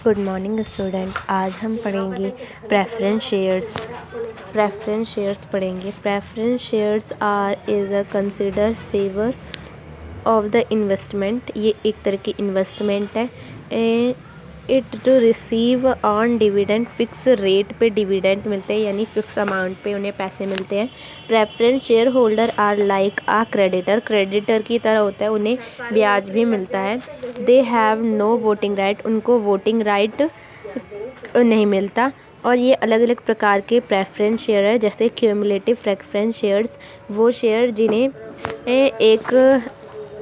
Good morning student. आज हम पढ़ेंगे प्रेफरेंस शेयर्स। प्रेफरेंस शेयर्स पढ़ेंगे। Preference shares are is a consider saver of the investment. ये एक तरह की इन्वेस्टमेंट है। It to receive on dividend, fix rate पे डिविडेंड मिलते हैं, यानी फिक्स अमाउंट पे उन्हें पैसे मिलते हैं। Preference share holder are like a creditor, creditor की तरह होता है, उन्हें ब्याज भी मिलता है। They have no voting right, उनको वोटिंग राइट नहीं मिलता। और ये अलग अलग प्रकार के प्रेफरेंस शेयर है, जैसे क्यूमुलेटिव प्रेफरेंस शेयर्स, वो शेयर जिन्हें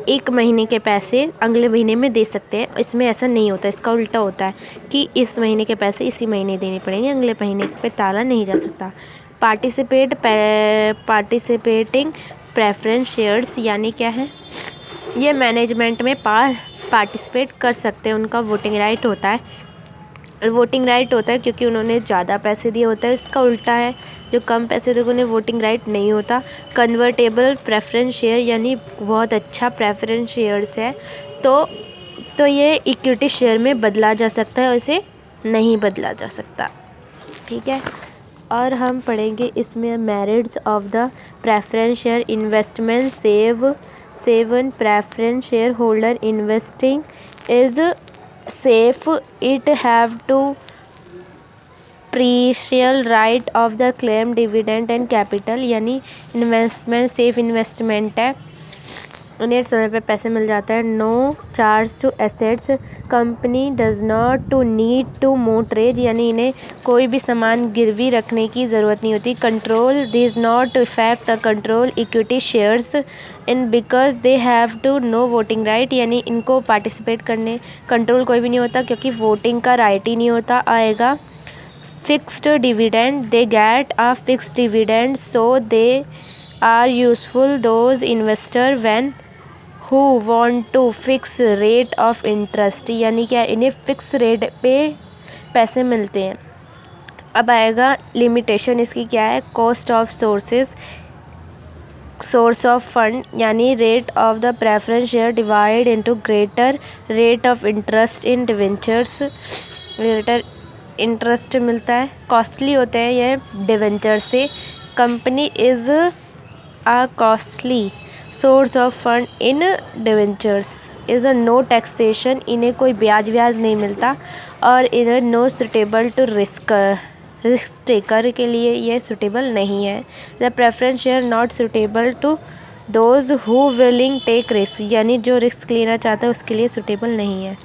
एक महीने के पैसे अगले महीने में दे सकते हैं। इसमें ऐसा नहीं होता, इसका उल्टा होता है कि इस महीने के पैसे इसी महीने देने पड़ेंगे, अगले महीने पे टाला नहीं जा सकता। पार्टिसिपेटिंग प्रेफरेंस शेयर्स यानी क्या है, ये मैनेजमेंट में पार्टिसिपेट कर सकते हैं, उनका वोटिंग राइट होता है। वोटिंग राइट होता है क्योंकि उन्होंने ज़्यादा पैसे दिए होते हैं। इसका उल्टा है, जो कम पैसे देते उन्हें वोटिंग राइट नहीं होता। कन्वर्टेबल प्रेफरेंस शेयर यानी बहुत अच्छा प्रेफरेंस शेयर्स है, तो ये इक्विटी शेयर में बदला जा सकता है और इसे नहीं बदला जा सकता। ठीक है, और हम पढ़ेंगे इसमें merits of the preference share investment. Seven preference share holder investing is safe. It have to precious right of the claim dividend and capital, यानी इन्वेस्टमेंट सेफ इन्वेस्टमेंट है, उन्हें समय पे पैसे मिल जाता है। No charge to assets, company does not to need to mortgage, यानी इन्हें कोई भी सामान गिरवी रखने की ज़रूरत नहीं होती। Control this not effect control equity shares in because they have to no voting right, यानी इनको पार्टिसिपेट करने कंट्रोल कोई भी नहीं होता क्योंकि वोटिंग का राइट ही नहीं होता आएगा। Fixed dividend, they get a fixed dividend so they are useful those investor when who want to fix rate of interest, यानी क्या, इन्हें फिक्स रेट पे पैसे मिलते हैं। अब आएगा लिमिटेशन, इसकी क्या है, cost of source of fund, यानी rate of the preference share divide into greater rate of interest in debentures. Greater interest मिलता है, कॉस्टली होते हैं ये डिवेंचर से। Company is a costly source of fund in debentures is a no taxation, इन्हें कोई ब्याज नहीं मिलता। और इन्हें no suitable to risk taker के लिए ये सुटेबल नहीं है। The preference share not suitable to those who willing take risk, यानी जो रिस्क लेना चाहता है उसके लिए सुटेबल नहीं है।